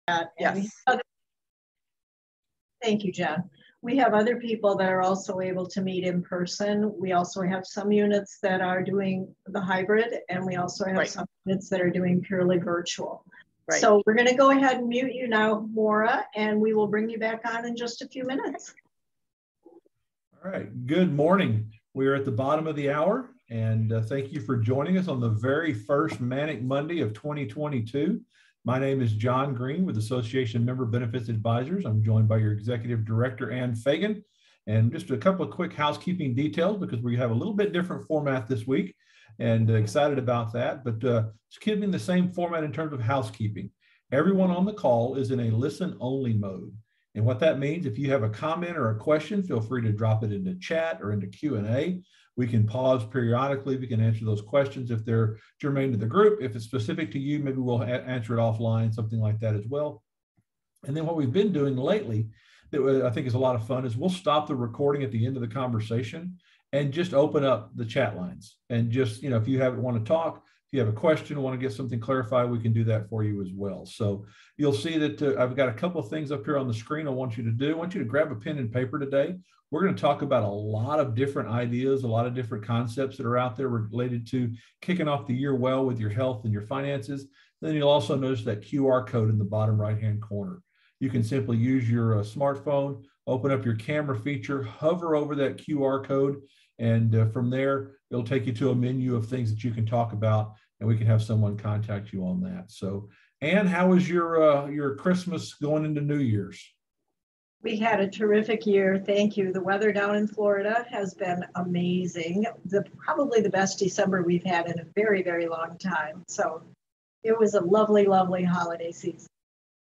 And Yes. Thank you, Jen. We have other people that are also able to meet in person. We also have some units that are doing the hybrid, and we also have some units that are doing purely virtual. Right. So we're going to go ahead and mute you now, Maura, and we will bring you back on in just a few minutes. All right. Good morning. We are at the bottom of the hour, and thank you for joining us on the very first Manic Monday of 2022. My name is John Green with Association Member Benefits Advisors. I'm joined by your Executive Director, Ann Fagan. And just a couple of quick housekeeping details because we have a little bit different format this week and excited about that. But it's keeping the same format in terms of housekeeping. Everyone on the call is in a listen-only mode. And what that means, if you have a comment or a question, feel free to drop it into chat or into Q&A. We can pause periodically. We can answer those questions if they're germane to the group. If it's specific to you, maybe we'll answer it offline, something like that as well. And then what we've been doing lately that I think is a lot of fun is we'll stop the recording at the end of the conversation and just open up the chat lines. And just, if you want to talk, if you have a question, want to get something clarified, we can do that for you as well. So you'll see that I've got a couple of things up here on the screen I want you to do. I want you to grab a pen and paper today. We're going to talk about a lot of different ideas, a lot of different concepts that are out there related to kicking off the year well with your health and your finances. Then you'll also notice that QR code in the bottom right-hand corner. You can simply use your smartphone, open up your camera feature, hover over that QR code, and from there, it'll take you to a menu of things that you can talk about, and we can have someone contact you on that. So, Ann, how was your Christmas going into New Year's? We had a terrific year. Thank you. The weather down in Florida has been amazing. Probably the best December we've had in a very, very long time. So it was a lovely, lovely holiday season.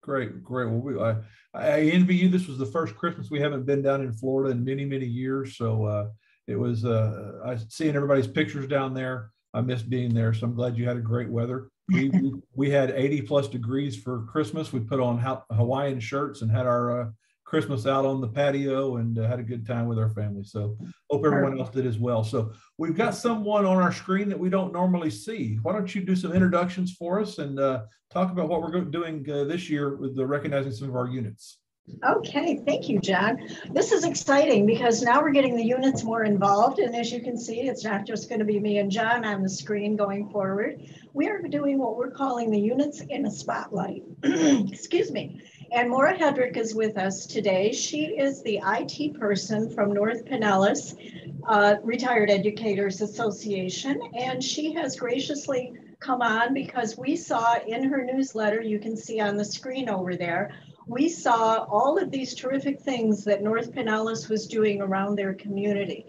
Great, great. Well, I envy you. This was the first Christmas we haven't been down in Florida in many, many years. So it was, I seeing everybody's pictures down there. I missed being there. So I'm glad you had a great weather. We had 80 plus degrees for Christmas. We put on Hawaiian shirts and had our Christmas out on the patio and had a good time with our family. So hope everyone else did as well. So we've got someone on our screen that we don't normally see. Why don't you do some introductions for us and talk about what we're doing this year with recognizing some of our units. Okay, thank you, John. This is exciting because now we're getting the units more involved. And as you can see, it's not just going to be me and John on the screen going forward. We are doing what we're calling the units in a spotlight. Excuse me. And Maura Hedrick is with us today. She is the IT person from North Pinellas Retired Educators Association. And she has graciously come on because we saw in her newsletter, you can see on the screen over there, we saw all of these terrific things that North Pinellas was doing around their community.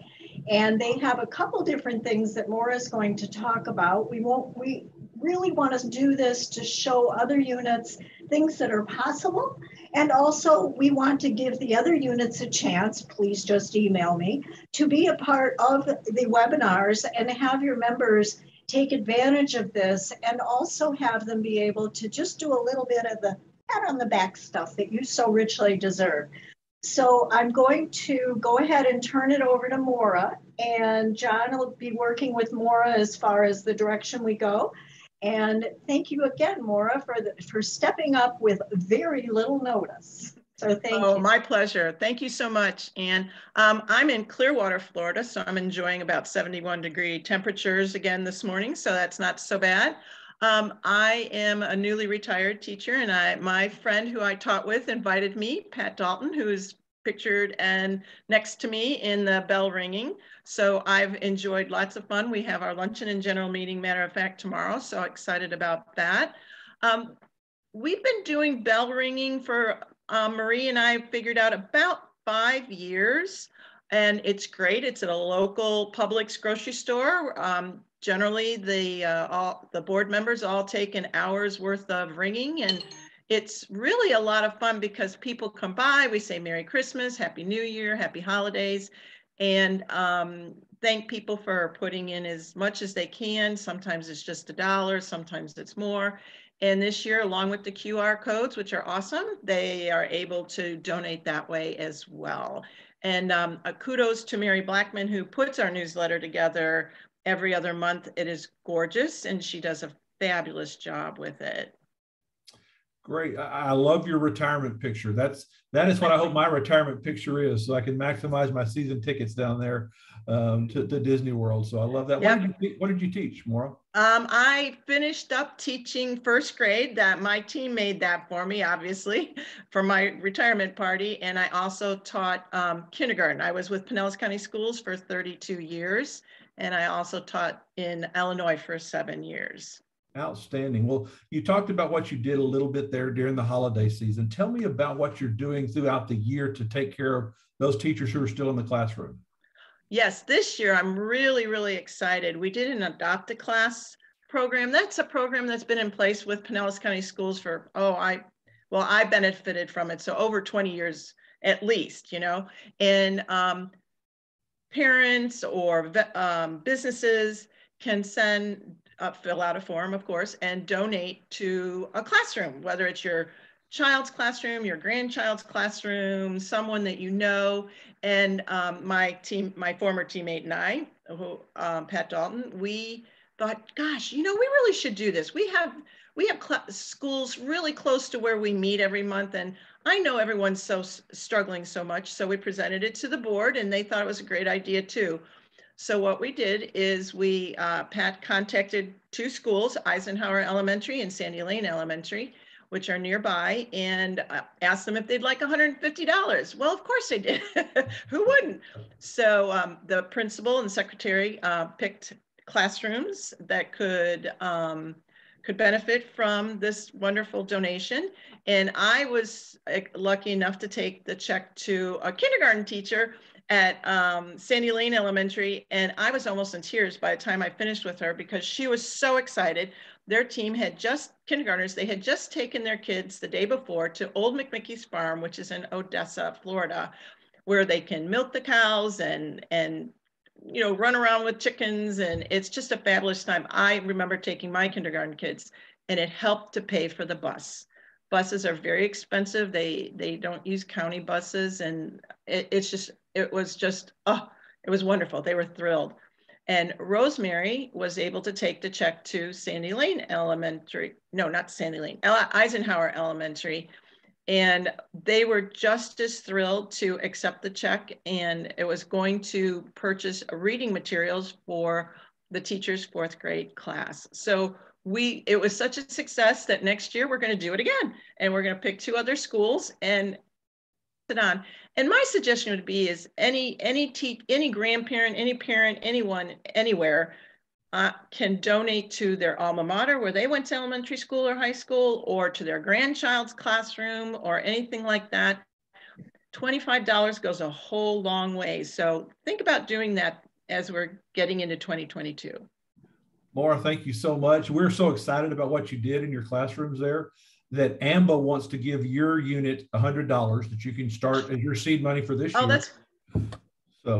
And they have a couple different things that Maura is going to talk about. We really want to do this to show other units things that are possible. And also we want to give the other units a chance, please just email me, to be a part of the webinars and have your members take advantage of this and also have them be able to just do a little bit of the pat on the back stuff that you so richly deserve. So I'm going to go ahead and turn it over to Maura, and John will be working with Maura as far as the direction we go. And thank you again, Maura, for stepping up with very little notice. So thank you. Oh, my pleasure. Thank you so much. And I'm in Clearwater, Florida, so I'm enjoying about 71-degree temperatures again this morning, so that's not so bad. I am a newly retired teacher, and my friend who I taught with invited me, Pat Dalton, who's pictured and next to me in the bell ringing. So I've enjoyed lots of fun. We have our luncheon and general meeting, matter of fact, tomorrow. So excited about that. We've been doing bell ringing for Marie and I figured out about 5 years, and it's great. It's at a local Publix grocery store. Generally, the board members all take an hour's worth of ringing, and it's really a lot of fun because people come by, we say Merry Christmas, Happy New Year, Happy Holidays, and thank people for putting in as much as they can. Sometimes it's just $1, sometimes it's more. And this year, along with the QR codes, which are awesome, they are able to donate that way as well. And kudos to Mary Blackman, who puts our newsletter together every other month. It is gorgeous, and she does a fabulous job with it. Great. I love your retirement picture. That is what I hope my retirement picture is, so I can maximize my season tickets down there to Disney World. So I love that. Yep. What did you teach, Maura? I finished up teaching first grade. That my team made that for me, obviously, for my retirement party. And I also taught kindergarten. I was with Pinellas County Schools for 32 years. And I also taught in Illinois for 7 years. Outstanding. Well, you talked about what you did a little bit there during the holiday season. Tell me about what you're doing throughout the year to take care of those teachers who are still in the classroom. Yes, this year I'm really, really excited. We did an Adopt a Class program. That's a program that's been in place with Pinellas County Schools for, I benefited from it. So over 20 years at least, and parents or businesses can fill out a form, of course, and donate to a classroom, whether it's your child's classroom, your grandchild's classroom, someone that you know. And my former teammate and I, Pat Dalton, we thought, gosh, we really should do this. We have schools really close to where we meet every month, and I know everyone's struggling so much. So we presented it to the board, and they thought it was a great idea too. So what we did is Pat contacted 2 schools, Eisenhower Elementary and Sandy Lane Elementary, which are nearby, and asked them if they'd like $150. Well, of course they did. Who wouldn't? So the principal and secretary picked classrooms that could benefit from this wonderful donation. And I was lucky enough to take the check to a kindergarten teacher at Sandy Lane Elementary, and I was almost in tears by the time I finished with her because she was so excited. Their team kindergartners, they had just taken their kids the day before to Old McMickey's Farm, which is in Odessa, Florida, where they can milk the cows and run around with chickens, and it's just a fabulous time. I remember taking my kindergarten kids, and it helped to pay for the bus. Buses are very expensive. They don't use county buses, and it was wonderful. They were thrilled. And Rosemary was able to take the check to Sandy Lane Elementary. No, not Sandy Lane, Eisenhower Elementary. And they were just as thrilled to accept the check. And it was going to purchase reading materials for the teacher's 4th grade class. So it was such a success that next year we're going to do it again. And we're going to pick 2 other schools and it on. And my suggestion would be is any grandparent, any parent, anyone, anywhere can donate to their alma mater where they went to elementary school or high school, or to their grandchild's classroom or anything like that. $25 goes a whole long way. So think about doing that as we're getting into 2022. Maura, thank you so much. We're so excited about what you did in your classrooms there that AMBA wants to give your unit $100 that you can start as your seed money for this year.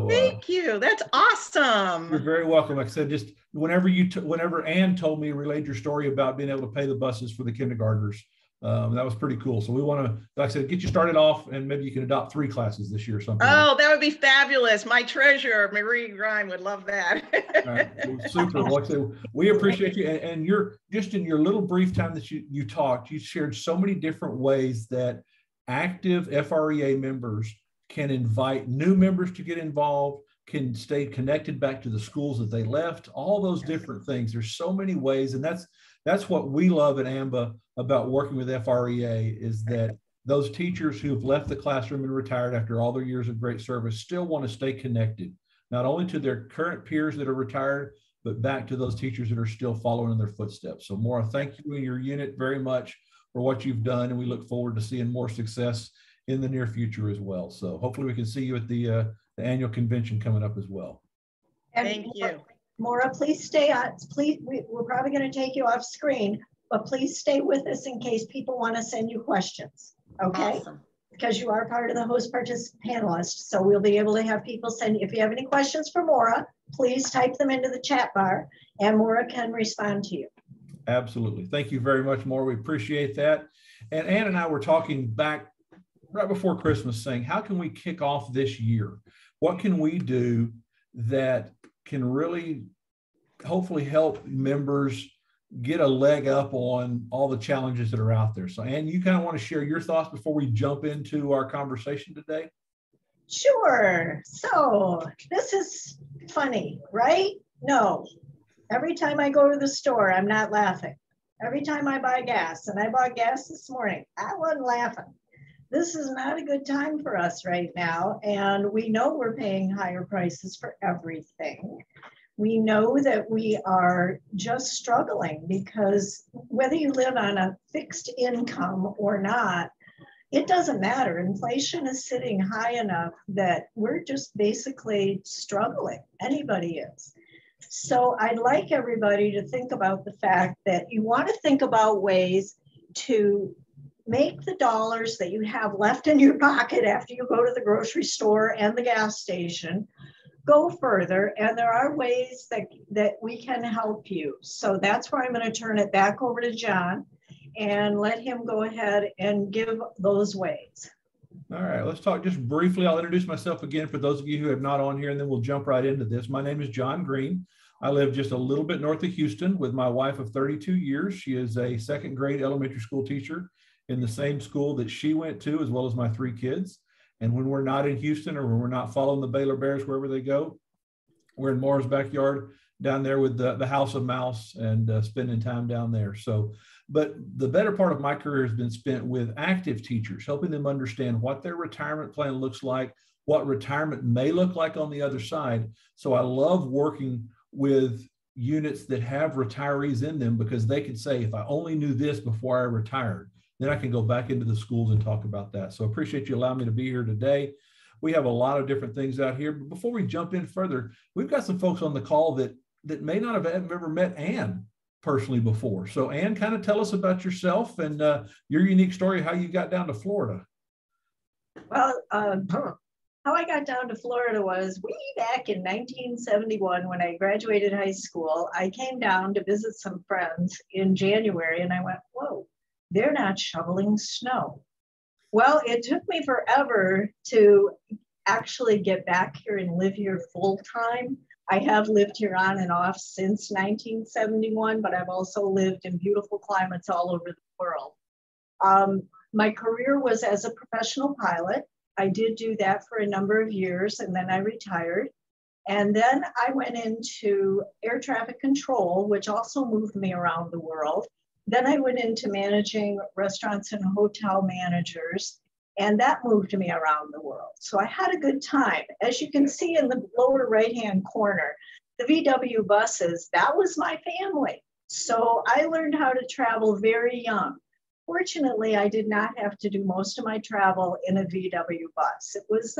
Thank you. That's awesome. You're very welcome. Like I said, just whenever Ann told me, relayed your story about being able to pay the buses for the kindergartners, that was pretty cool. So we want to, like I said, get you started off, and maybe you can adopt 3 classes this year or something. Oh, that would be fabulous. My treasurer, Marie Grime, would love that. All right. Well, super. Like I said, we appreciate you. And you're just in your little brief time that you talked, you shared so many different ways that active FREA members can invite new members to get involved, can stay connected back to the schools that they left, all those different things. There's so many ways. And that's what we love at AMBA about working with FREA, is that those teachers who have left the classroom and retired after all their years of great service still want to stay connected, not only to their current peers that are retired, but back to those teachers that are still following in their footsteps. So Maura, thank you and your unit very much for what you've done. And we look forward to seeing more success in the near future as well. So hopefully we can see you at the annual convention coming up as well. Thank you. Maura, please stay on. We're probably going to take you off screen, but please stay with us in case people want to send you questions. Okay? Awesome. Because you are part of the host panelists. So we'll be able to have people send, if you have any questions for Maura, please type them into the chat bar and Maura can respond to you. Absolutely. Thank you very much, Maura. We appreciate that. And Ann and I were talking back right before Christmas saying, how can we kick off this year? What can we do that can really hopefully help members get a leg up on all the challenges that are out there. So, Ann, you kind of want to share your thoughts before we jump into our conversation today? Sure. So this is funny, right? No. Every time I go to the store, I'm not laughing. Every time I buy gas, and I bought gas this morning, I wasn't laughing. This is not a good time for us right now. And we know we're paying higher prices for everything. We know that we are just struggling because whether you live on a fixed income or not, it doesn't matter. Inflation is sitting high enough that we're just basically struggling. Anybody is. So I'd like everybody to think about the fact that you want to think about ways to make the dollars that you have left in your pocket after you go to the grocery store and the gas station go further. And there are ways that we can help you. So that's where I'm going to turn it back over to John and let him go ahead and give those ways. All right, let's talk just briefly. I'll introduce myself again for those of you who have not on here, and then we'll jump right into this. My name is John Green. I live just a little bit north of Houston with my wife of 32 years. She is a second grade elementary school teacher in the same school that she went to, as well as my 3 kids. And when we're not in Houston or when we're not following the Baylor Bears wherever they go, we're in Mars' backyard down there with the House of Mouse and spending time down there. So, but the better part of my career has been spent with active teachers, helping them understand what their retirement plan looks like, what retirement may look like on the other side. So I love working with units that have retirees in them because they can say, if I only knew this before I retired, then I can go back into the schools and talk about that. So I appreciate you allowing me to be here today. We have a lot of different things out here, but before we jump in further, we've got some folks on the call that may not have ever met Ann personally before. So Ann, kind of tell us about yourself and your unique story, how you got down to Florida. Well, how I got down to Florida was way back in 1971 when I graduated high school. I came down to visit some friends in January and I went, whoa, they're not shoveling snow. Well, it took me forever to actually get back here and live here full time. I have lived here on and off since 1971, but I've also lived in beautiful climates all over the world. My career was as a professional pilot. I did do that for a number of years and then I retired. And then I went into air traffic control, which also moved me around the world. Then I went into managing restaurants and hotel managers, and that moved me around the world. So I had a good time. As you can see in the lower right-hand corner, the VW buses, that was my family. So I learned how to travel very young. Fortunately, I did not have to do most of my travel in a VW bus. It was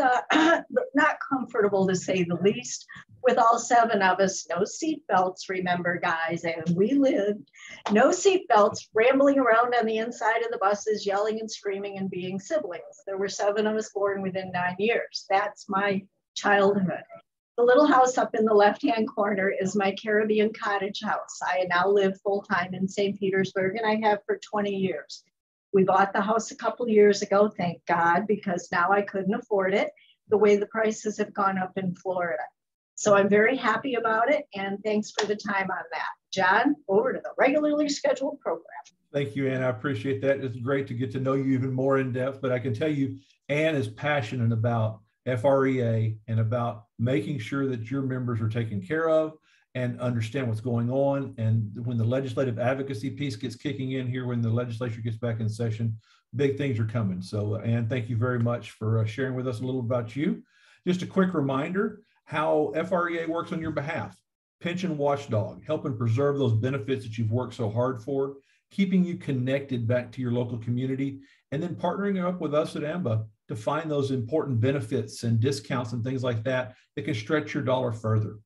not comfortable to say the least. With all 7 of us, no seat belts, remember guys, and we lived, no seat belts, rambling around on the inside of the buses, yelling and screaming and being siblings. There were 7 of us born within 9 years. That's my childhood. The little house up in the left-hand corner is my Caribbean cottage house. I now live full-time in St. Petersburg, and I have for 20 years. We bought the house a couple years ago, thank God, because now I couldn't afford it the way the prices have gone up in Florida. So I'm very happy about it, and thanks for the time on that. John, over to the regularly scheduled program. Thank you, Ann. I appreciate that. It's great to get to know you even more in depth, but I can tell you, Ann is passionate about FREA and about making sure that your members are taken care of and understand what's going on. And when the legislative advocacy piece gets kicking in here, when the legislature gets back in session, big things are coming. So, Ann, thank you very much for sharing with us a little about you. Just a quick reminder how FREA works on your behalf. Pension watchdog, helping preserve those benefits that you've worked so hard for, keeping you connected back to your local community, and then partnering up with us at AMBA to find those important benefits and discounts and things like that that can stretch your dollar further.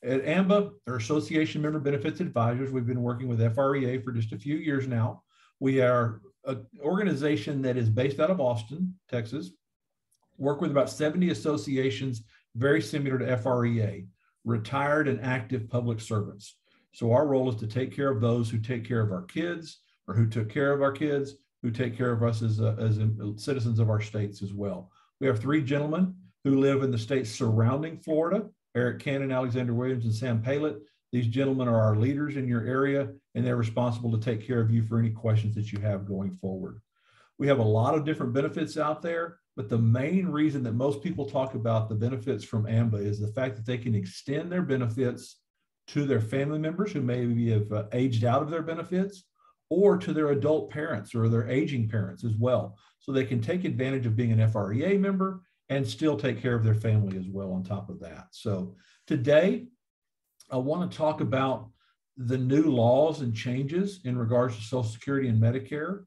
At AMBA, our Association Member Benefits Advisors, we've been working with FREA for just a few years now. We are an organization that is based out of Austin, Texas, work with about 70 associations very similar to FREA, retired and active public servants. So our role is to take care of those who take care of our kids or who took care of our kids, who take care of us as citizens of our states as well. We have 3 gentlemen who live in the states surrounding Florida, Eric Cannon, Alexander Williams, and Sam Palett. These gentlemen are our leaders in your area, and they're responsible to take care of you for any questions that you have going forward. We have a lot of different benefits out there, but the main reason that most people talk about the benefits from AMBA is the fact that they can extend their benefits to their family members who maybe have aged out of their benefits, or to their adult parents or their aging parents as well. So they can take advantage of being an FREA member and still take care of their family as well on top of that. So today, I want to talk about the new laws and changes in regards to Social Security and Medicare.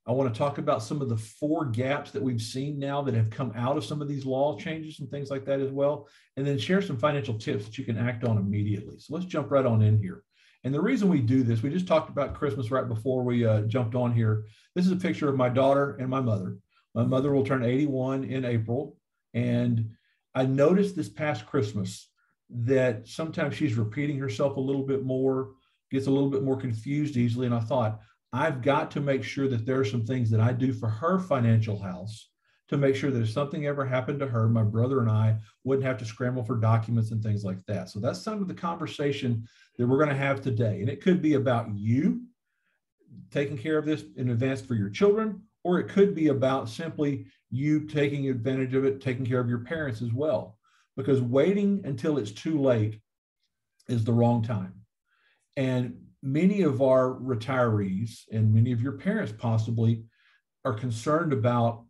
I want to talk about some of the 4 gaps that we've seen now that have come out of some of these law changes and things like that as well, and then share some financial tips that you can act on immediately. So let's jump right on in here. And the reason we do this, we just talked about Christmas right before we jumped on here. This is a picture of my daughter and my mother. My mother will turn 81 in April. And I noticed this past Christmas that sometimes she's repeating herself a little bit more, gets a little bit more confused easily. And I thought, I've got to make sure that there are some things that I do for her financial house to make sure that if something ever happened to her, my brother and I wouldn't have to scramble for documents and things like that. So that's some of the conversation that we're going to have today. And it could be about you taking care of this in advance for your children, or it could be about simply you taking advantage of it, taking care of your parents as well. Because waiting until it's too late is the wrong time. And many of our retirees and many of your parents possibly are concerned about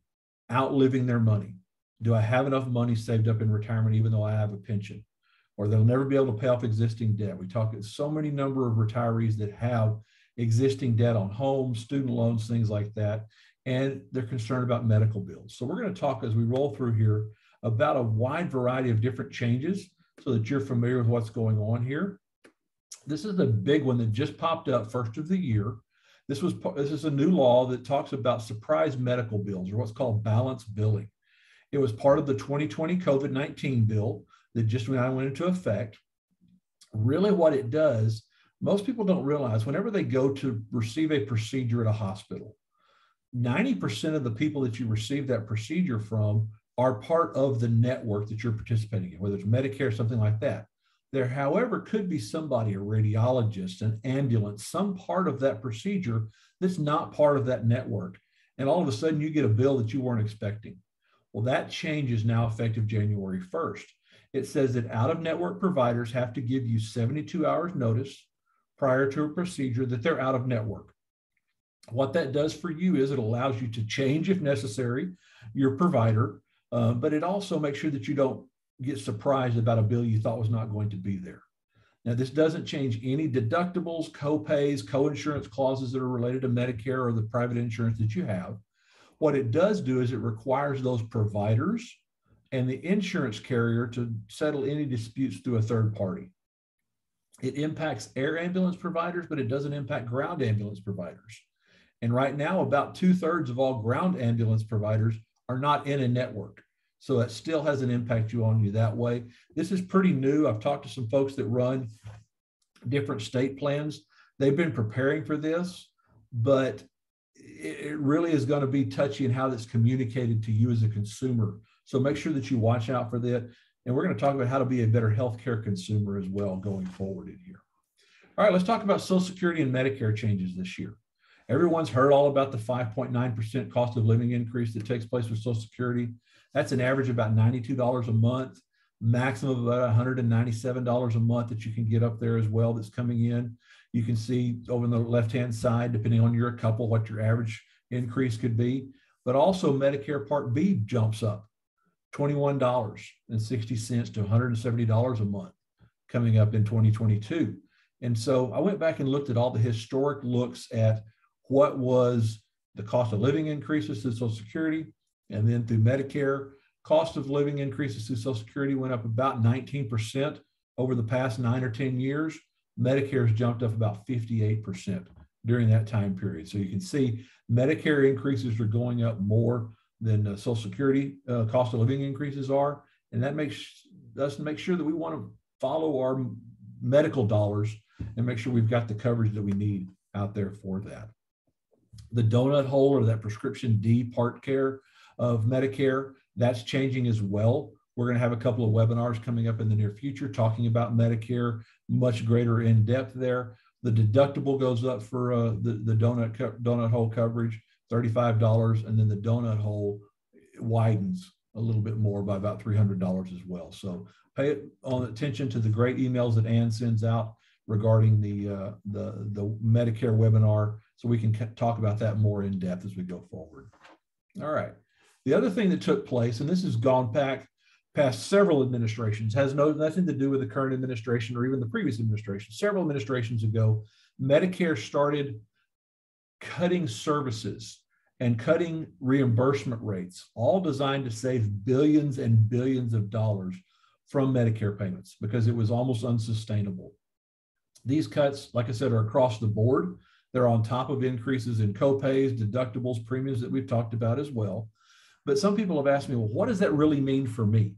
outliving their money. Do I have enough money saved up in retirement even though I have a pension? Or they'll never be able to pay off existing debt. We talk so many number of retirees that have existing debt on homes, student loans, things like that, and they're concerned about medical bills. So we're going to talk as we roll through here about a wide variety of different changes so that you're familiar with what's going on here. This is the big one that just popped up first of the year. This is a new law that talks about surprise medical bills, or what's called balance billing. It was part of the 2020 COVID-19 bill that just went into effect. Really what it does, most people don't realize whenever they go to receive a procedure at a hospital, 90% of the people that you receive that procedure from are part of the network that you're participating in, whether it's Medicare, something like that. There, however, could be somebody, a radiologist, an ambulance, some part of that procedure that's not part of that network. And all of a sudden you get a bill that you weren't expecting. Well, that change is now effective January 1st. It says that out-of-network providers have to give you 72 hours notice prior to a procedure that they're out of network. What that does for you is it allows you to change, if necessary, your provider, but it also makes sure that you don't get surprised about a bill you thought was not going to be there. Now, this doesn't change any deductibles, co-pays, co-insurance clauses that are related to Medicare or the private insurance that you have. What it does do is it requires those providers and the insurance carrier to settle any disputes through a third party. It impacts air ambulance providers, but it doesn't impact ground ambulance providers. And right now, about 2/3 of all ground ambulance providers are not in a network. So it still has an impact on you that way. This is pretty new. I've talked to some folks that run different state plans. They've been preparing for this, but it really is going to be touchy in how that's communicated to you as a consumer. So make sure that you watch out for that. And we're going to talk about how to be a better healthcare consumer as well going forward in here. All right, let's talk about Social Security and Medicare changes this year. Everyone's heard all about the 5.9% cost of living increase that takes place with Social Security. That's an average of about $92 a month, maximum of about $197 a month that you can get up there as well that's coming in. You can see over on the left-hand side, depending on you're a couple, what your average increase could be. But also Medicare Part B jumps up $21.60 to $170 a month coming up in 2022. And so I went back and looked at all the historic looks at what was the cost of living increases to Social Security, and then through Medicare. Cost of living increases through Social Security went up about 19% over the past 9 or 10 years. Medicare has jumped up about 58% during that time period. So you can see Medicare increases are going up more than Social Security cost of living increases are. And that makes us make sure that we want to follow our medical dollars and make sure we've got the coverage that we need out there for that. The donut hole, or that prescription D part care of Medicare, that's changing as well. We're going to have a couple of webinars coming up in the near future talking about Medicare, much greater in depth there. The deductible goes up for the donut hole coverage, $35, and then the donut hole widens a little bit more by about $300 as well. So pay attention to the great emails that Ann sends out regarding the Medicare webinar, so we can talk about that more in depth as we go forward. All right. The other thing that took place, and this has gone past several administrations, has nothing to do with the current administration or even the previous administration. Several administrations ago, Medicare started cutting services and cutting reimbursement rates, all designed to save billions and billions of dollars from Medicare payments because it was almost unsustainable. These cuts, like I said, are across the board. They're on top of increases in copays, deductibles, premiums that we've talked about as well. But some people have asked me, well, what does that really mean for me?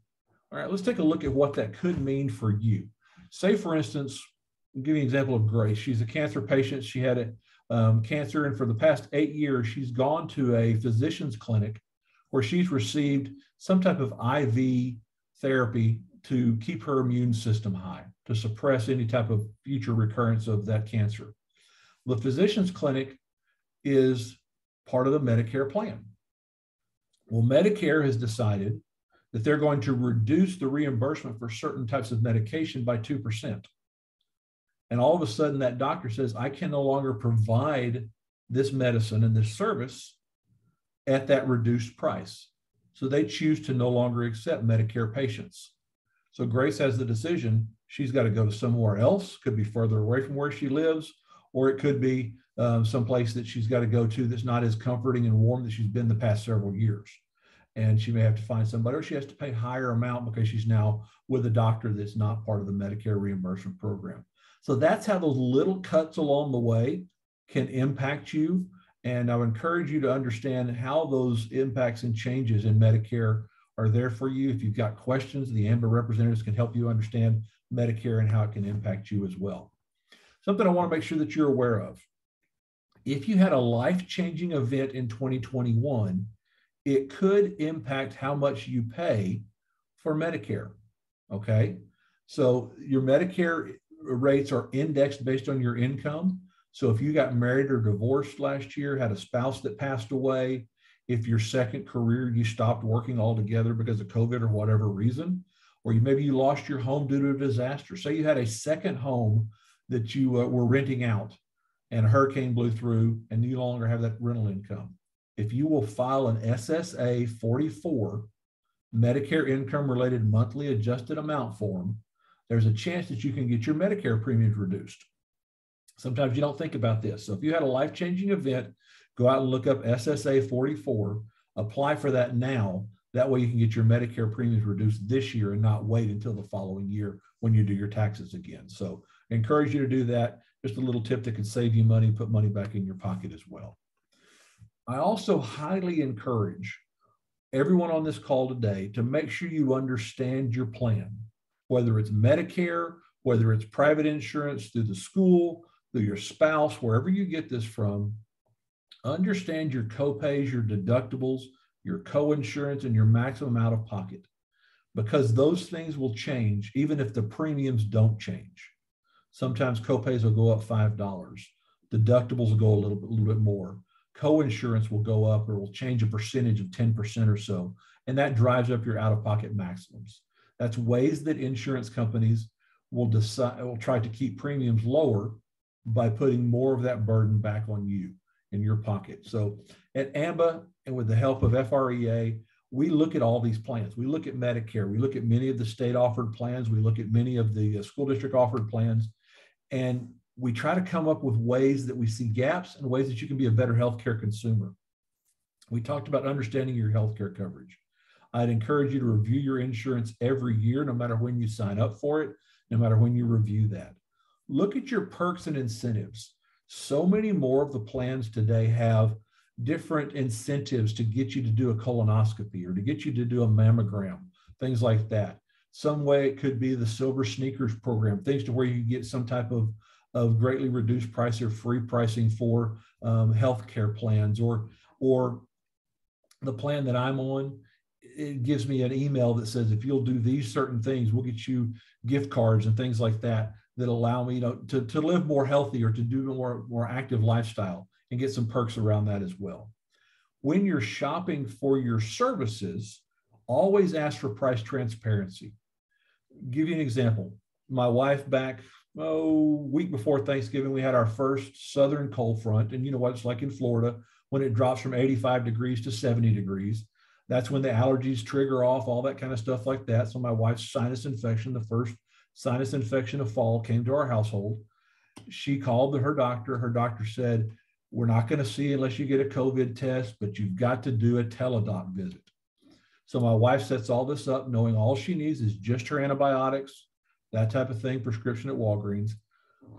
All right, let's take a look at what that could mean for you. Say, for instance, I'll give you an example of Grace. She's a cancer patient. She had cancer, and for the past 8 years, she's gone to a physician's clinic where she's received some type of IV therapy to keep her immune system high, to suppress any type of future recurrence of that cancer. The physician's clinic is part of the Medicare plan. Well, Medicare has decided that they're going to reduce the reimbursement for certain types of medication by 2%. And all of a sudden that doctor says, I can no longer provide this medicine and this service at that reduced price. So they choose to no longer accept Medicare patients. So Grace has the decision, she's got to go to somewhere else, could be further away from where she lives, or it could be someplace that she's got to go to that's not as comforting and warm that she's been the past several years. And she may have to find somebody, or she has to pay a higher amount because she's now with a doctor that's not part of the Medicare reimbursement program. So that's how those little cuts along the way can impact you. And I would encourage you to understand how those impacts and changes in Medicare are there for you. If you've got questions, the AMBA representatives can help you understand Medicare and how it can impact you as well. Something I want to make sure that you're aware of. If you had a life-changing event in 2021, it could impact how much you pay for Medicare, okay? So your Medicare rates are indexed based on your income. So if you got married or divorced last year, had a spouse that passed away, if your second career, you stopped working altogether because of COVID or whatever reason, or maybe you lost your home due to a disaster. Say you had a second home that you were renting out and a hurricane blew through and you no longer have that rental income. If you will file an SSA 44, Medicare Income Related Monthly Adjusted Amount form, there's a chance that you can get your Medicare premiums reduced. Sometimes you don't think about this. So if you had a life-changing event, go out and look up SSA 44, apply for that now. That way you can get your Medicare premiums reduced this year and not wait until the following year when you do your taxes again. So I encourage you to do that. Just a little tip that can save you money, put money back in your pocket as well. I also highly encourage everyone on this call today to make sure you understand your plan, whether it's Medicare, whether it's private insurance through the school, through your spouse, wherever you get this from. Understand your copays, your deductibles, your co-insurance, and your maximum out of pocket, because those things will change even if the premiums don't change. Sometimes copays will go up $5. Deductibles will go a little bit more. Co-insurance will go up or will change a percentage of 10% or so, and that drives up your out-of-pocket maximums. That's ways that insurance companies will try to keep premiums lower by putting more of that burden back on you in your pocket. So at AMBA and with the help of FREA, we look at all these plans. We look at Medicare. We look at many of the state-offered plans. We look at many of the school district-offered plans, and we try to come up with ways that we see gaps and ways that you can be a better healthcare consumer. We talked about understanding your healthcare coverage. I'd encourage you to review your insurance every year, no matter when you sign up for it, no matter when you review that. Look at your perks and incentives. So many more of the plans today have different incentives to get you to do a colonoscopy or to get you to do a mammogram, things like that. Some way it could be the Silver Sneakers program, things to where you get some type of greatly reduced price or free pricing for healthcare plans, or the plan that I'm on, it gives me an email that says, if you'll do these certain things, we'll get you gift cards and things like that. that allow me, to live more healthy or to do more active lifestyle and get some perks around that as well. When you're shopping for your services, always ask for price transparency. Give you an example. My wife back, week before Thanksgiving, we had our first southern cold front. And you know what it's like in Florida when it drops from 85 degrees to 70 degrees. That's when the allergies trigger off, all that kind of stuff like that. So my wife's sinus infection, the first sinus infection of fall, came to our household. She called her doctor. Her doctor said, we're not going to see unless you get a COVID test, but you've got to do a teledoc visit. So my wife sets all this up knowing all she needs is just her antibiotics, that type of thing, prescription at Walgreens.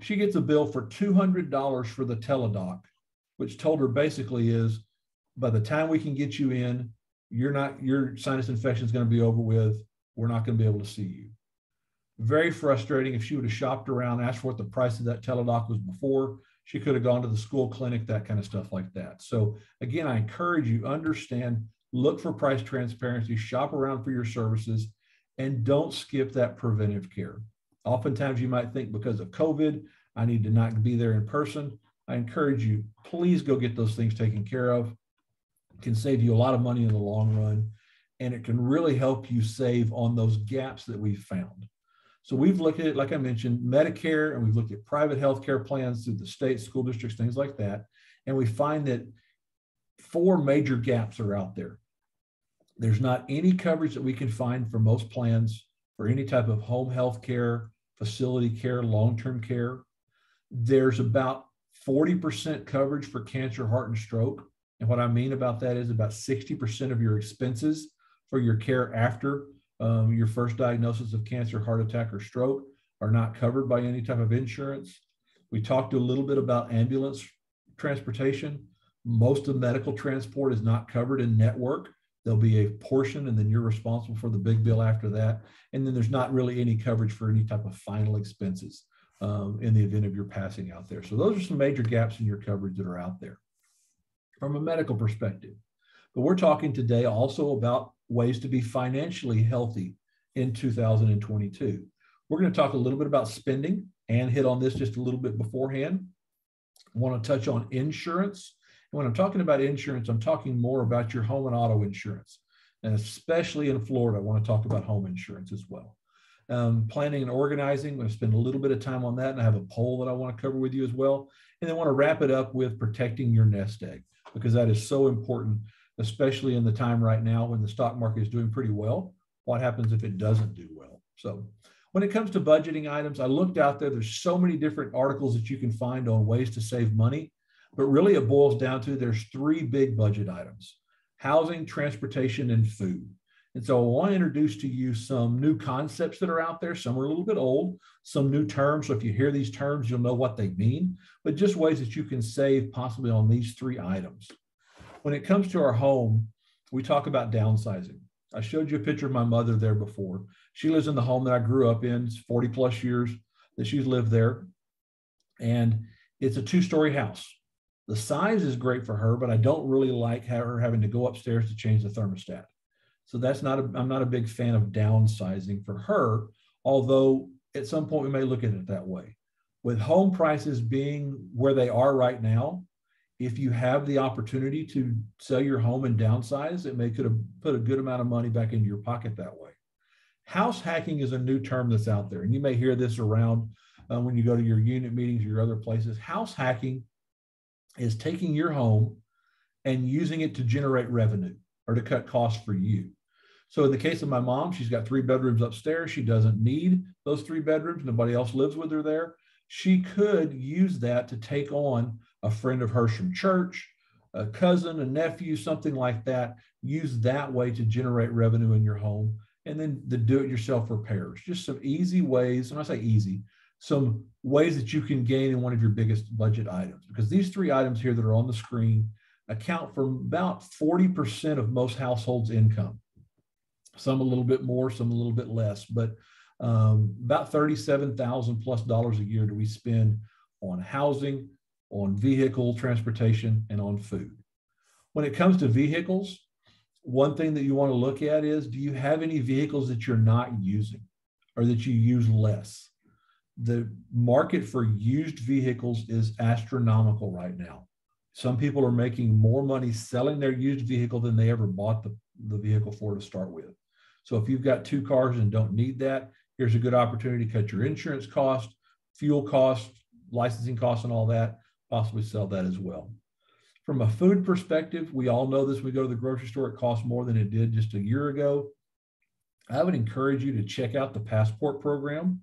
She gets a bill for $200 for the teledoc, which told her basically is, by the time we can get you in, your sinus infection is going to be over with. We're not going to be able to see you. Very frustrating. If she would have shopped around, asked for what the price of that teledoc was before, she could have gone to the school clinic, that kind of stuff like that. So again, I encourage you, understand, look for price transparency, shop around for your services, and don't skip that preventive care. Oftentimes you might think because of COVID, I need to not be there in person. I encourage you, please go get those things taken care of. It can save you a lot of money in the long run, and it can really help you save on those gaps that we've found. So we've looked at it, like I mentioned, Medicare, and we've looked at private healthcare plans through the state, school districts, things like that. And we find that 4 major gaps are out there. There's not any coverage that we can find for most plans for any type of home health care, facility care, long-term care. There's about 40% coverage for cancer, heart, and stroke. And what I mean about that is about 60% of your expenses for your care after your first diagnosis of cancer, heart attack, or stroke are not covered by any type of insurance. We talked a little bit about ambulance transportation. Most of medical transport is not covered in network. There'll be a portion, and then you're responsible for the big bill after that. And then there's not really any coverage for any type of final expenses in the event of your passing out there. So those are some major gaps in your coverage that are out there from a medical perspective. But we're talking today also about ways to be financially healthy in 2022. We're going to talk a little bit about spending and hit on this just a little bit beforehand. I want to touch on insurance. And when I'm talking about insurance, I'm talking more about your home and auto insurance. And especially in Florida, I want to talk about home insurance as well. Planning and organizing, I'm going to spend a little bit of time on that, and I have a poll that I want to cover with you as well. And then I want to wrap it up with protecting your nest egg, because that is so important, especially in the time right now when the stock market is doing pretty well. What happens if it doesn't do well? So when it comes to budgeting items, I looked out there. There's so many different articles that you can find on ways to save money, but really it boils down to there's 3 big budget items: housing, transportation, and food. And so I want to introduce to you some new concepts that are out there. Some are a little bit old, some new terms. So if you hear these terms, you'll know what they mean, but just ways that you can save possibly on these 3 items. When it comes to our home, we talk about downsizing. I showed you a picture of my mother there before. She lives in the home that I grew up in. It's 40 plus years that she's lived there. And it's a 2-story house. The size is great for her, but I don't really like her having to go upstairs to change the thermostat. So I'm not a big fan of downsizing for her, although at some point we may look at it that way. With home prices being where they are right now, if you have the opportunity to sell your home and downsize, it could have put a good amount of money back into your pocket that way. House hacking is a new term that's out there, and you may hear this around when you go to your unit meetings or your other places. House hacking is taking your home and using it to generate revenue or to cut costs for you. So in the case of my mom, she's got 3 bedrooms upstairs. She doesn't need those 3 bedrooms. Nobody else lives with her there. She could use that to take on a friend of hers from church, a cousin, a nephew, something like that. Use that way to generate revenue in your home. And then the do-it-yourself repairs. Just some easy ways, and I say easy, some ways that you can gain in one of your biggest budget items. Because these 3 items here that are on the screen account for about 40% of most households' income. Some a little bit more, some a little bit less, but about $37,000 plus a year do we spend on housing, on vehicle transportation, and on food. When it comes to vehicles, one thing that you want to look at is, do you have any vehicles that you're not using or that you use less? the market for used vehicles is astronomical right now. Some people are making more money selling their used vehicle than they ever bought the vehicle for to start with. So if you've got 2 cars and don't need that, here's a good opportunity to cut your insurance cost, fuel costs, licensing costs, and all that, possibly sell that as well. From a food perspective, we all know this. When we go to the grocery store, it costs more than it did just a year ago. I would encourage you to check out the Passport program,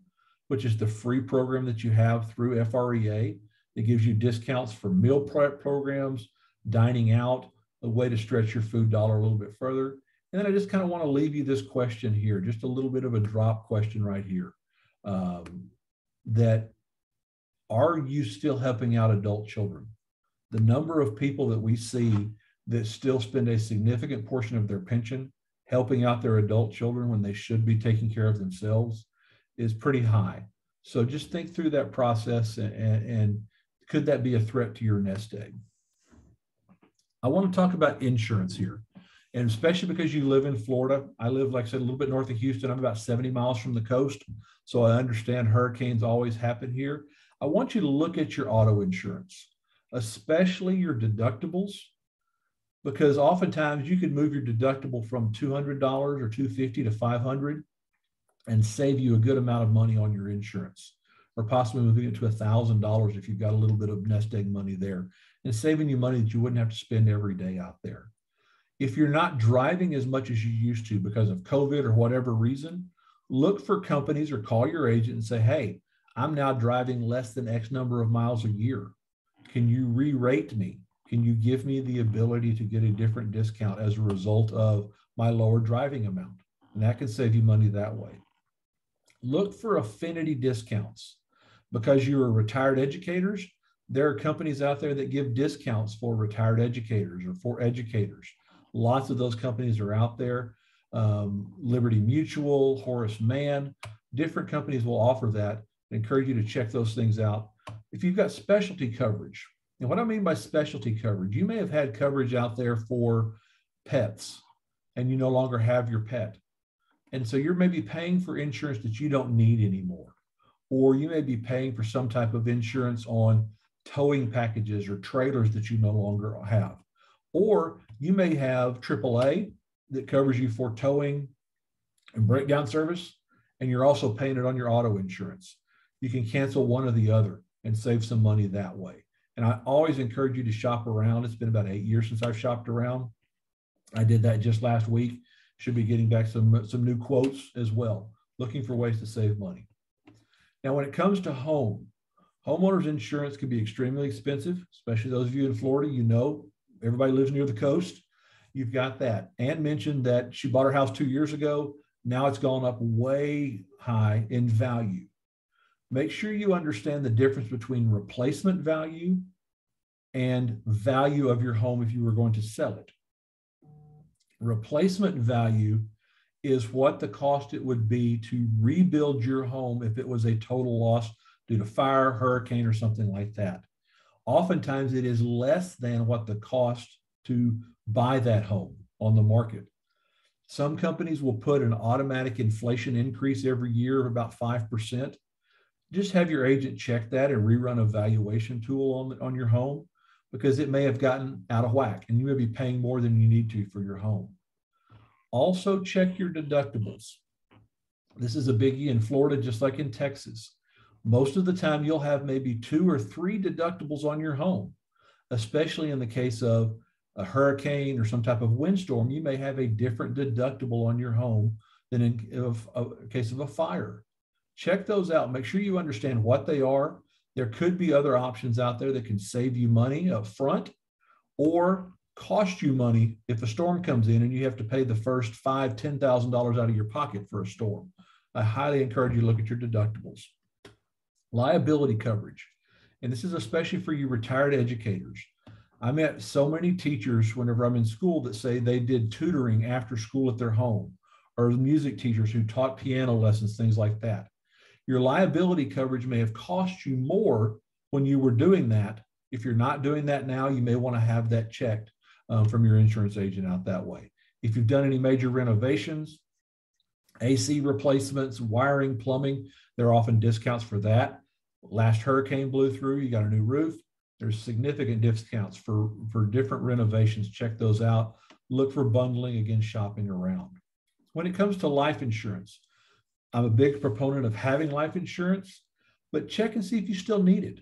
which is the free program that you have through FREA. It gives you discounts for meal prep programs, dining out, a way to stretch your food dollar a little bit further. And then I just kind of want to leave you this question here, just a little bit of a drop question right here. That are you still helping out adult children? The number of people that we see that still spend a significant portion of their pension helping out their adult children when they should be taking care of themselves is pretty high. So just think through that process, and could that be a threat to your nest egg? I want to talk about insurance here, and especially because you live in Florida. I live, like I said, a little bit north of Houston. I'm about 70 miles from the coast, so I understand hurricanes always happen here. I want you to look at your auto insurance, especially your deductibles, because oftentimes you could move your deductible from $200 or $250 to $500 and save you a good amount of money on your insurance, or possibly moving it to $1,000 if you've got a little bit of nest egg money there, and saving you money that you wouldn't have to spend every day out there. If you're not driving as much as you used to because of COVID or whatever reason, look for companies or call your agent and say, hey, I'm now driving less than X number of miles a year. Can you re-rate me? Can you give me the ability to get a different discount as a result of my lower driving amount? And that can save you money that way. Look for affinity discounts. Because you are retired educators, there are companies out there that give discounts for retired educators or for educators. Lots of those companies are out there. Liberty Mutual, Horace Mann, different companies will offer that. I encourage you to check those things out. If you've got specialty coverage, and what I mean by specialty coverage, you may have had coverage out there for pets and you no longer have your pet. And so you're maybe paying for insurance that you don't need anymore. Or you may be paying for some type of insurance on towing packages or trailers that you no longer have. Or you may have AAA that covers you for towing and breakdown service, and you're also paying it on your auto insurance. You can cancel one or the other and save some money that way. And I always encourage you to shop around. It's been about 8 years since I've shopped around. I did that just last week. Should be getting back some new quotes as well, looking for ways to save money. Now, when it comes to homeowners insurance can be extremely expensive, especially those of you in Florida. You know, everybody lives near the coast. You've got that. Ann mentioned that she bought her house 2 years ago. Now it's gone up way high in value. Make sure you understand the difference between replacement value and value of your home if you were going to sell it. Replacement value is what the cost it would be to rebuild your home if it was a total loss due to fire, hurricane, or something like that. Oftentimes it is less than what the cost to buy that home on the market. Some companies will put an automatic inflation increase every year of about 5%. Just have your agent check that and rerun a valuation tool on your home, because it may have gotten out of whack and you may be paying more than you need to for your home. Also check your deductibles. This is a biggie in Florida, just like in Texas. Most of the time you'll have maybe 2 or 3 deductibles on your home, especially in the case of a hurricane or some type of windstorm. You may have a different deductible on your home than in a case of a fire. Check those out. Make sure you understand what they are. There could be other options out there that can save you money up front or cost you money if a storm comes in and you have to pay the first $5,000, $10,000 out of your pocket for a storm. I highly encourage you to look at your deductibles. Liability coverage. And this is especially for you retired educators. I met so many teachers whenever I'm in school that say they did tutoring after school at their home, or music teachers who taught piano lessons, things like that. Your liability coverage may have cost you more when you were doing that. If you're not doing that now, you may want to have that checked from your insurance agent out that way. If you've done any major renovations, AC replacements, wiring, plumbing, there are often discounts for that. Last hurricane blew through, you got a new roof. There's significant discounts for different renovations. Check those out. Look for bundling, again, shopping around. When it comes to life insurance, I'm a big proponent of having life insurance, but check and see if you still need it.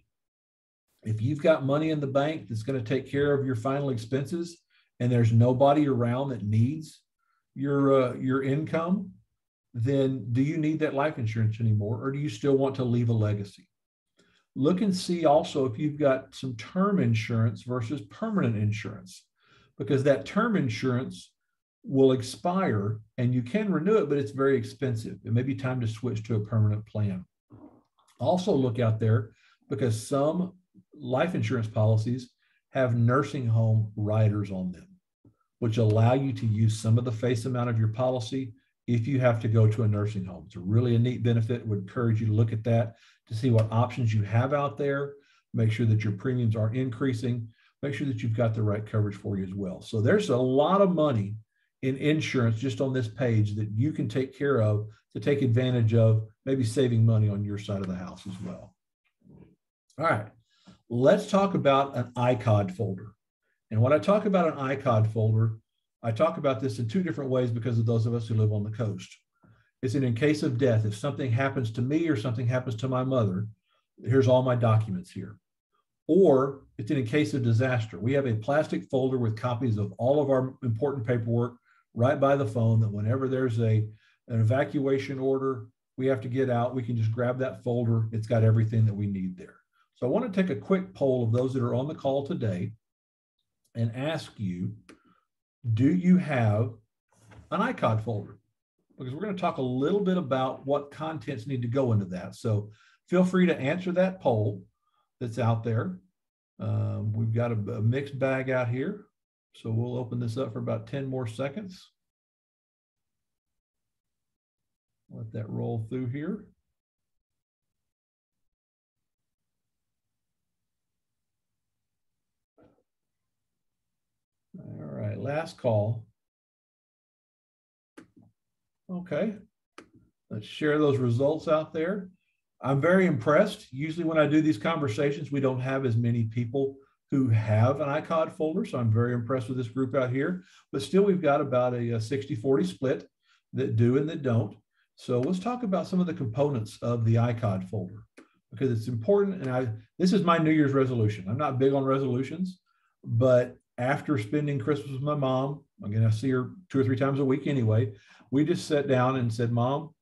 If you've got money in the bank that's going to take care of your final expenses and there's nobody around that needs your income, then do you need that life insurance anymore, or do you still want to leave a legacy? Look and see also if you've got some term insurance versus permanent insurance, because that term insurance will expire and you can renew it, but it's very expensive. It may be time to switch to a permanent plan. Also look out there, because some life insurance policies have nursing home riders on them, which allow you to use some of the face amount of your policy if you have to go to a nursing home. It's really a neat benefit. Would encourage you to look at that to see what options you have out there. Make sure that your premiums are increasing. Make sure that you've got the right coverage for you as well. So there's a lot of money in insurance just on this page that you can take care of to take advantage of maybe saving money on your side of the house as well. All right, let's talk about an ICOD folder. And when I talk about an ICOD folder, I talk about this in two different ways because of those of us who live on the coast. It's in case of death. If something happens to me or something happens to my mother, here's all my documents here. Or it's in case of disaster. We have a plastic folder with copies of all of our important paperwork right by the phone, that whenever there's an evacuation order, we have to get out, we can just grab that folder. It's got everything that we need there. So I want to take a quick poll of those that are on the call today and ask you, do you have an ICOD folder? Because we're going to talk a little bit about what contents need to go into that. So feel free to answer that poll that's out there. We've got a mixed bag out here. So we'll open this up for about 10 more seconds. Let that roll through here. All right, last call. Okay, let's share those results out there. I'm very impressed. Usually when I do these conversations, we don't have as many people who have an ICOD folder. So I'm very impressed with this group out here, but still we've got about a 60-40 split that do and that don't. So let's talk about some of the components of the ICOD folder, because it's important. And this is my New Year's resolution. I'm not big on resolutions, but after spending Christmas with my mom, I'm going to see her 2 or 3 times a week anyway, we just sat down and said, Mom,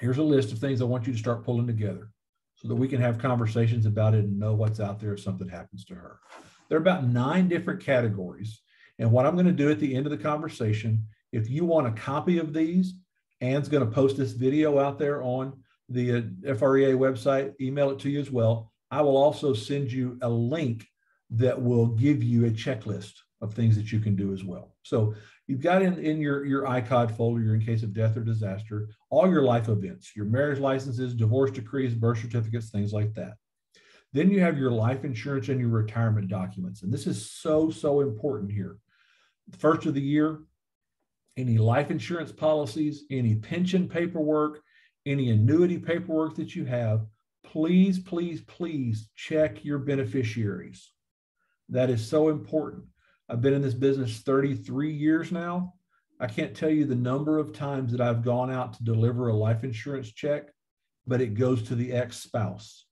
here's a list of things I want you to start pulling together so that we can have conversations about it and know what's out there if something happens to her. There are about 9 different categories. And what I'm going to do at the end of the conversation, if you want a copy of these, Ann's going to post this video out there on the FREA website, email it to you as well. I will also send you a link that will give you a checklist of things that you can do as well. So you've got in your ICOD folder, your in case of death or disaster, all your life events, your marriage licenses, divorce decrees, birth certificates, things like that. Then you have your life insurance and your retirement documents. And this is so, so important here. First of the year, any life insurance policies, any pension paperwork, any annuity paperwork that you have, please, please, please check your beneficiaries. That is so important. I've been in this business 33 years now. I can't tell you the number of times that I've gone out to deliver a life insurance check, but it goes to the ex-spouse,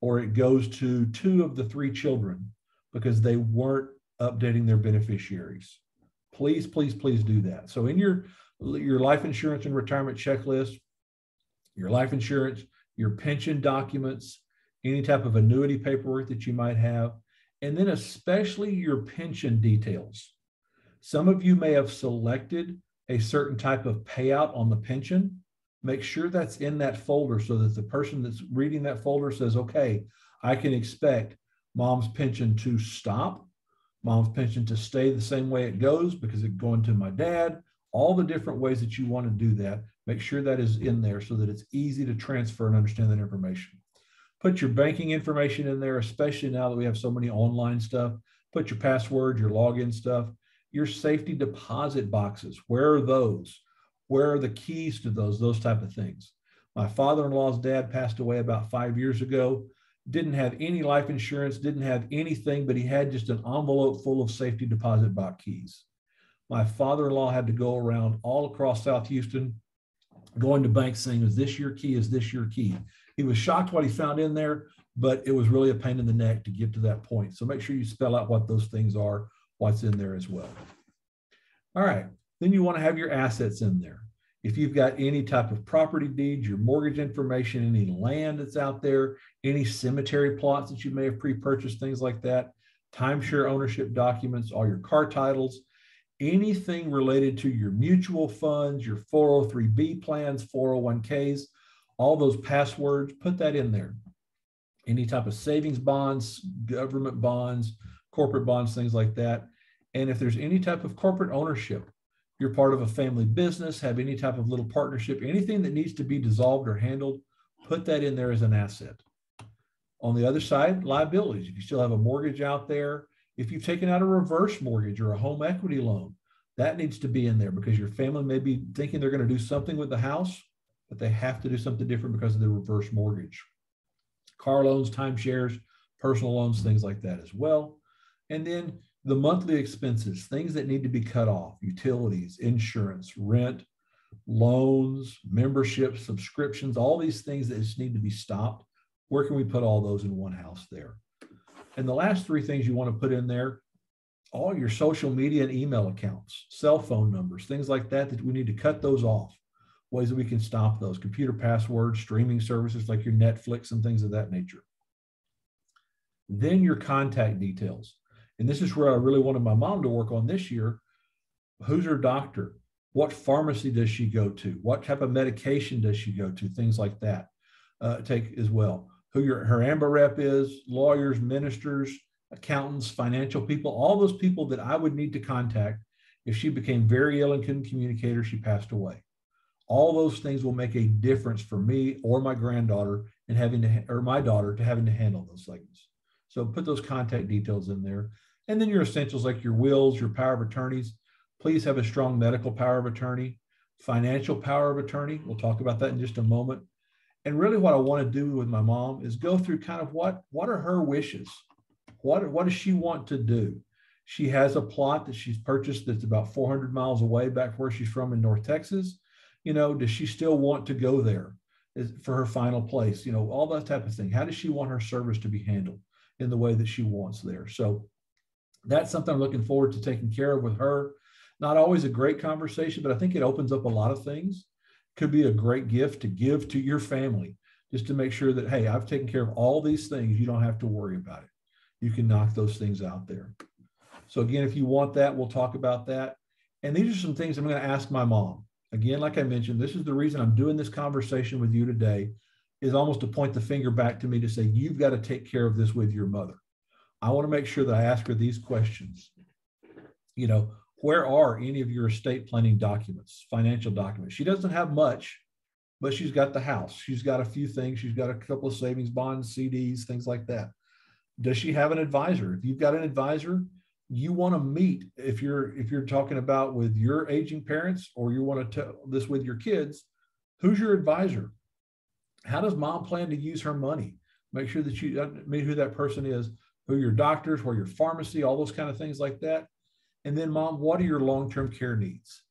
or it goes to 2 of the 3 children because they weren't updating their beneficiaries. Please, please, please do that. So in your life insurance and retirement checklist, your life insurance, your pension documents, any type of annuity paperwork that you might have, and then especially your pension details. Some of you may have selected a certain type of payout on the pension. Make sure that's in that folder so that the person that's reading that folder says, okay, I can expect mom's pension to stop, mom's pension to stay the same way it goes because it's going to my dad, all the different ways that you want to do that. Make sure that is in there so that it's easy to transfer and understand that information. Put your banking information in there, especially now that we have so many online stuff. Put your password, your login stuff, your safety deposit boxes. Where are those? Where are the keys to those type of things? My father-in-law's dad passed away about 5 years ago, didn't have any life insurance, didn't have anything, but he had just an envelope full of safety deposit box keys. My father-in-law had to go around all across South Houston, going to banks saying, is this your key? Is this your key? He was shocked what he found in there, but it was really a pain in the neck to get to that point. So make sure you spell out what those things are, what's in there as well. All right, then you want to have your assets in there. If you've got any type of property deeds, your mortgage information, any land that's out there, any cemetery plots that you may have pre-purchased, things like that, timeshare ownership documents, all your car titles, anything related to your mutual funds, your 403B plans, 401ks, all those passwords, put that in there. Any type of savings bonds, government bonds, corporate bonds, things like that. And if there's any type of corporate ownership, you're part of a family business, have any type of little partnership, anything that needs to be dissolved or handled, put that in there as an asset. On the other side, liabilities. If you still have a mortgage out there, if you've taken out a reverse mortgage or a home equity loan, that needs to be in there because your family may be thinking they're going to do something with the house, but they have to do something different because of the reverse mortgage. Car loans, timeshares, personal loans, things like that as well. And then the monthly expenses, things that need to be cut off, utilities, insurance, rent, loans, memberships, subscriptions, all these things that just need to be stopped. Where can we put all those in one house there? And the last three things you want to put in there, all your social media and email accounts, cell phone numbers, things like that, that we need to cut those off. Ways that we can stop those, computer passwords, streaming services like your Netflix and things of that nature. Then your contact details. And this is where I really wanted my mom to work on this year. Who's her doctor? What pharmacy does she go to? What type of medication does she go to? Things like that take as well. Who her AMBA rep is, lawyers, ministers, accountants, financial people, all those people that I would need to contact if she became very ill and couldn't communicate or she passed away. All those things will make a difference for me or my granddaughter in having to, or my daughter to having to handle those things. So put those contact details in there. And then your essentials like your wills, your power of attorneys. Please have a strong medical power of attorney, financial power of attorney. We'll talk about that in just a moment. And really what I want to do with my mom is go through kind of what are her wishes? What does she want to do? She has a plot that she's purchased that's about 400 miles away back where she's from in North Texas. You know, does she still want to go there for her final place? You know, all that type of thing. How does she want her service to be handled in the way that she wants there? So that's something I'm looking forward to taking care of with her. Not always a great conversation, but I think it opens up a lot of things. Could be a great gift to give to your family, just to make sure that, hey, I've taken care of all these things. You don't have to worry about it. You can knock those things out there. So again, if you want that, we'll talk about that. And these are some things I'm going to ask my mom. Again, like I mentioned, this is the reason I'm doing this conversation with you today, is almost to point the finger back to me to say, you've got to take care of this with your mother. I want to make sure that I ask her these questions. You know, where are any of your estate planning documents, financial documents? She doesn't have much, but she's got the house. She's got a few things. She's got a couple of savings bonds, CDs, things like that. Does she have an advisor? If you've got an advisor, you want to meet, if you're talking about with your aging parents, or you want to tell this with your kids, who's your advisor? How does mom plan to use her money? Make sure that you meet who that person is, who your doctors, where your pharmacy, all those kind of things like that. And then mom, what are your long-term care needs?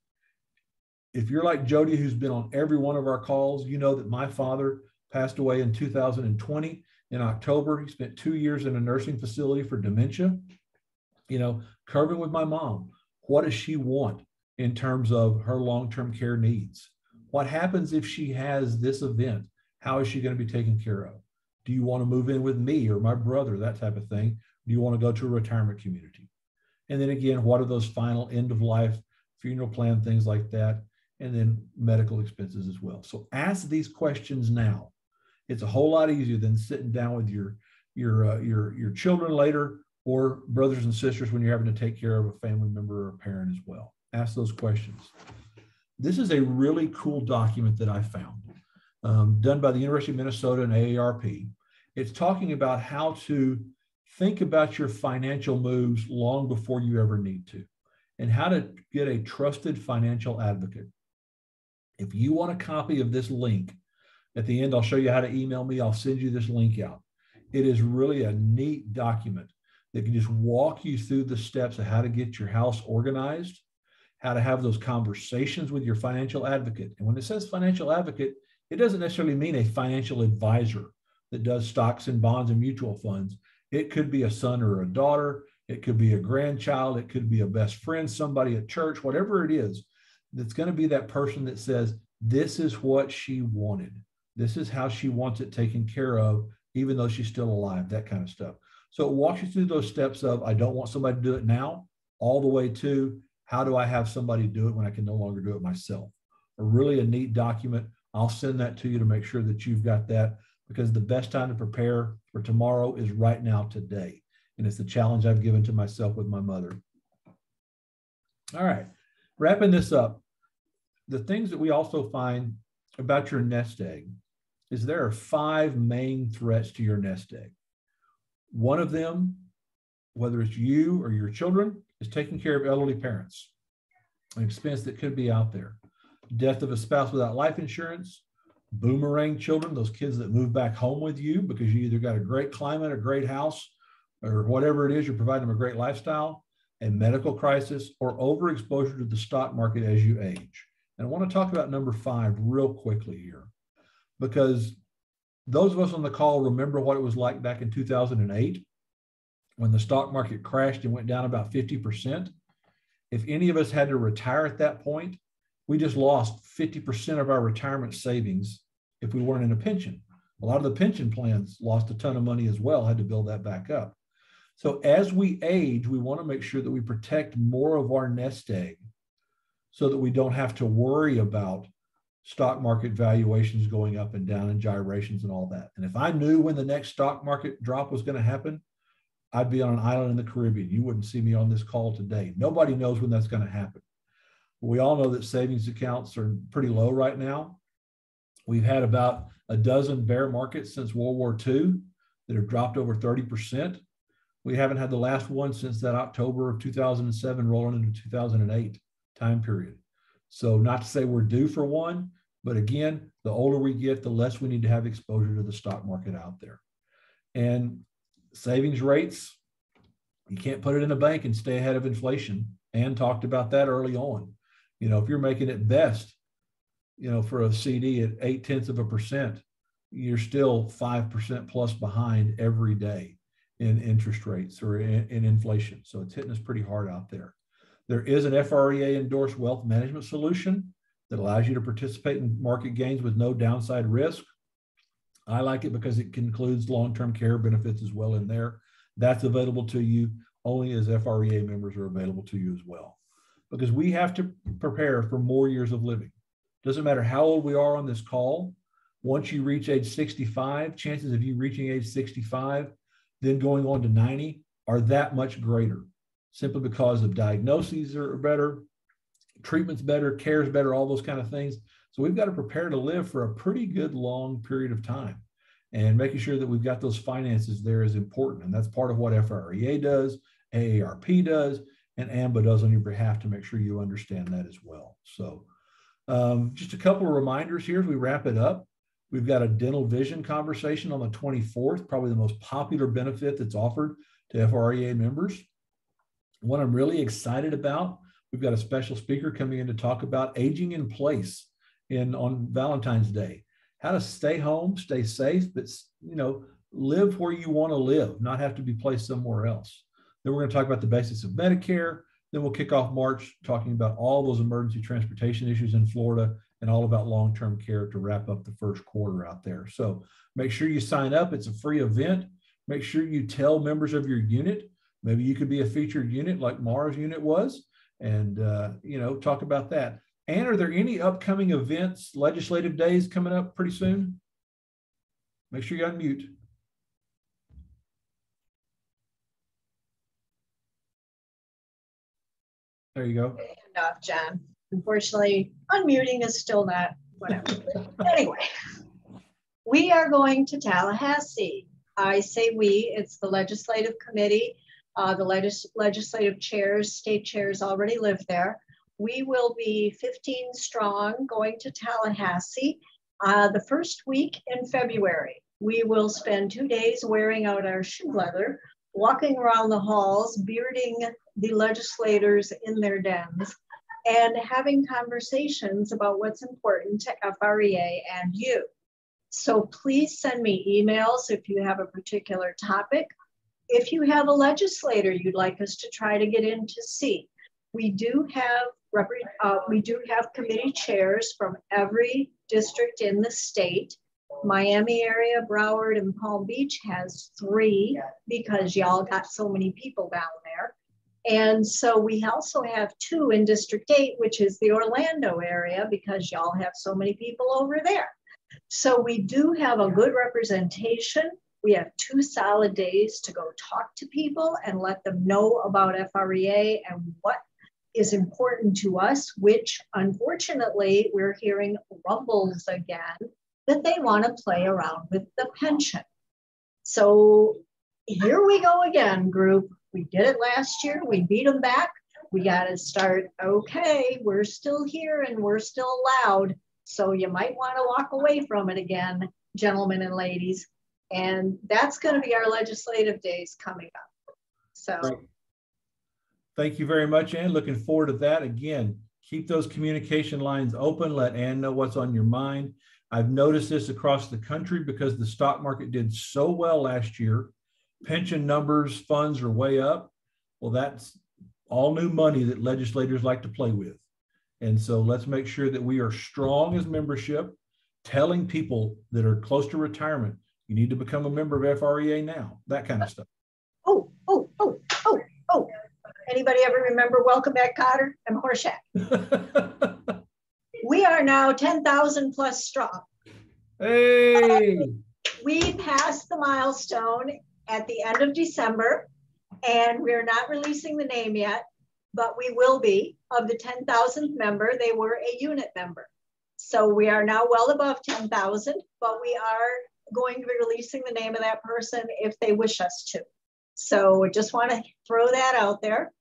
If you're like Jody, who's been on every one of our calls, you know that my father passed away in 2020 in October. He spent 2 years in a nursing facility for dementia. You know, covering with my mom, what does she want in terms of her long-term care needs? What happens if she has this event? How is she going to be taken care of? Do you want to move in with me or my brother, that type of thing? Do you want to go to a retirement community? And then again, what are those final end of life, funeral plan, things like that? And then medical expenses as well. So ask these questions now. It's a whole lot easier than sitting down with your children later, or brothers and sisters when you're having to take care of a family member or a parent as well. Ask those questions. This is a really cool document that I found, done by the University of Minnesota and AARP. It's talking about how to think about your financial moves long before you ever need to, and how to get a trusted financial advocate. If you want a copy of this link, at the end, I'll show you how to email me. I'll send you this link out. It is really a neat document that can just walk you through the steps of how to get your house organized, how to have those conversations with your financial advocate. And when it says financial advocate, it doesn't necessarily mean a financial advisor that does stocks and bonds and mutual funds. It could be a son or a daughter. It could be a grandchild. It could be a best friend, somebody at church, whatever it is. That's going to be that person that says, this is what she wanted. This is how she wants it taken care of, even though she's still alive, that kind of stuff. So it walks you through those steps of, I don't want somebody to do it now, all the way to, how do I have somebody do it when I can no longer do it myself? A neat document. I'll send that to you to make sure that you've got that, because the best time to prepare for tomorrow is right now, today. And it's the challenge I've given to myself with my mother. All right, wrapping this up, the things that we also find about your nest egg is there are 5 main threats to your nest egg. One of them, whether it's you or your children, is taking care of elderly parents, an expense that could be out there. Death of a spouse without life insurance, boomerang children, those kids that move back home with you because you either got a great climate, a great house, or whatever it is, you're providing them a great lifestyle, a medical crisis, or overexposure to the stock market as you age. And I want to talk about number 5 real quickly here, because those of us on the call remember what it was like back in 2008 when the stock market crashed and went down about 50%. If any of us had to retire at that point, we just lost 50% of our retirement savings if we weren't in a pension. A lot of the pension plans lost a ton of money as well, had to build that back up. So as we age, we want to make sure that we protect more of our nest egg so that we don't have to worry about stock market valuations going up and down and gyrations and all that. And if I knew when the next stock market drop was going to happen, I'd be on an island in the Caribbean. You wouldn't see me on this call today. Nobody knows when that's going to happen. We all know that savings accounts are pretty low right now. We've had about a dozen bear markets since World War II that have dropped over 30%. We haven't had the last one since that October of 2007 rolling into 2008 time period. So not to say we're due for one, but again, the older we get, the less we need to have exposure to the stock market out there. And savings rates, you can't put it in a bank and stay ahead of inflation. Ann talked about that early on. You know, if you're making it best, you know, for a CD at 0.8%, you're still 5% plus behind every day in interest rates or in inflation. So it's hitting us pretty hard out there. There is an FREA endorsed wealth management solution that allows you to participate in market gains with no downside risk. I like it because it includes long-term care benefits as well in there. That's available to you only as FREA members are available to you as well. Because we have to prepare for more years of living. Doesn't matter how old we are on this call. Once you reach age 65, chances of you reaching age 65, then going on to 90 are that much greater, simply because of diagnoses are better, treatment's better, care's better, all those kind of things. So we've got to prepare to live for a pretty good long period of time. And making sure that we've got those finances there is important. And that's part of what FREA does, AARP does, and AMBA does on your behalf to make sure you understand that as well. So just a couple of reminders here as we wrap it up. We've got a dental vision conversation on the 24th, probably the most popular benefit that's offered to FREA members. What I'm really excited about, we've got a special speaker coming in to talk about aging in place on Valentine's Day. How to stay home, stay safe, but live where you want to live, not have to be placed somewhere else. Then we're going to talk about the basics of Medicare. Then we'll kick off March talking about all those emergency transportation issues in Florida and all about long-term care to wrap up the first quarter out there. So make sure you sign up. It's a free event. Make sure you tell members of your unit. Maybe you could be a featured unit like Mara's unit was, and talk about that. And are there any upcoming events, legislative days coming up pretty soon? Make sure you unmute. There you go. Hand off, John. Unfortunately, unmuting is still not whatever. Anyway, we are going to Tallahassee. I say we, it's the legislative committee. The legislative chairs, state chairs already live there. We will be 15 strong going to Tallahassee the first week in February. We will spend 2 days wearing out our shoe leather, walking around the halls, bearding the legislators in their dens, and having conversations about what's important to FREA and you. So please send me emails if you have a particular topic. If you have a legislator you'd like us to try to get in to see, we do have committee chairs from every district in the state. Miami area, Broward, and Palm Beach has 3 because y'all got so many people down there. And so we also have 2 in District 8, which is the Orlando area because y'all have so many people over there. So we do have a good representation. We have 2 solid days to go talk to people and let them know about FREA and what is important to us, which unfortunately we're hearing rumbles again that they want to play around with the pension. So here we go again, group. We did it last year. We beat them back. We got to start, okay, we're still here and we're still loud. So you might want to walk away from it again, gentlemen and ladies. And that's going to be our legislative days coming up. So. Great. Thank you very much, Ann. Looking forward to that. Again, keep those communication lines open. Let Ann know what's on your mind. I've noticed this across the country because the stock market did so well last year. Pension numbers, funds are way up. Well, that's all new money that legislators like to play with. And so let's make sure that we are strong as membership, telling people that are close to retirement, you need to become a member of FREA now, that kind of stuff. Oh. Anybody ever remember Welcome Back, Cotter and Horseshack? We are now 10,000 plus strong. Hey! We passed the milestone at the end of December, and we're not releasing the name yet, but we will be. Of the 10,000th member, they were a unit member. So we are now well above 10,000, but we are going to be releasing the name of that person if they wish us to. So I just want to throw that out there.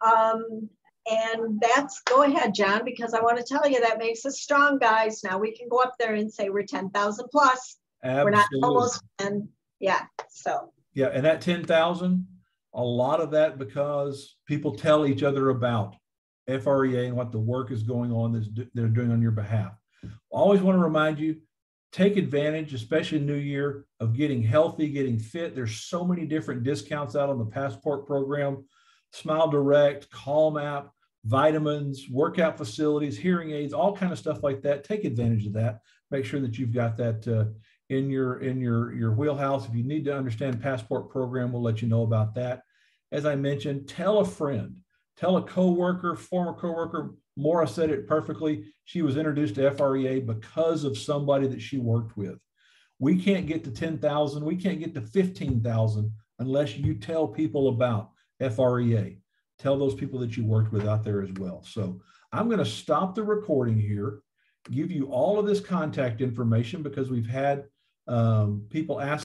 And that's, go ahead, John, because I want to tell you that makes us strong, guys. Now we can go up there and say we're 10,000 plus. Absolutely. We're not almost 10. Yeah, so. Yeah, and that 10,000, a lot of that because people tell each other about FREA and what the work is going on that they're doing on your behalf. Always want to remind you, take advantage, especially New Year, of getting healthy, getting fit. There's so many different discounts out on the Passport program, Smile Direct, Calm app, vitamins, workout facilities, hearing aids, all kind of stuff like that. Take advantage of that. Make sure that you've got that in your wheelhouse. If you need to understand Passport program, we'll let you know about that. As I mentioned, tell a friend, tell a coworker, former coworker. Maura said it perfectly. She was introduced to FREA because of somebody that she worked with. We can't get to 10,000. We can't get to 15,000 unless you tell people about FREA. Tell those people that you worked with out there as well. So I'm going to stop the recording here, give you all of this contact information because we've had people ask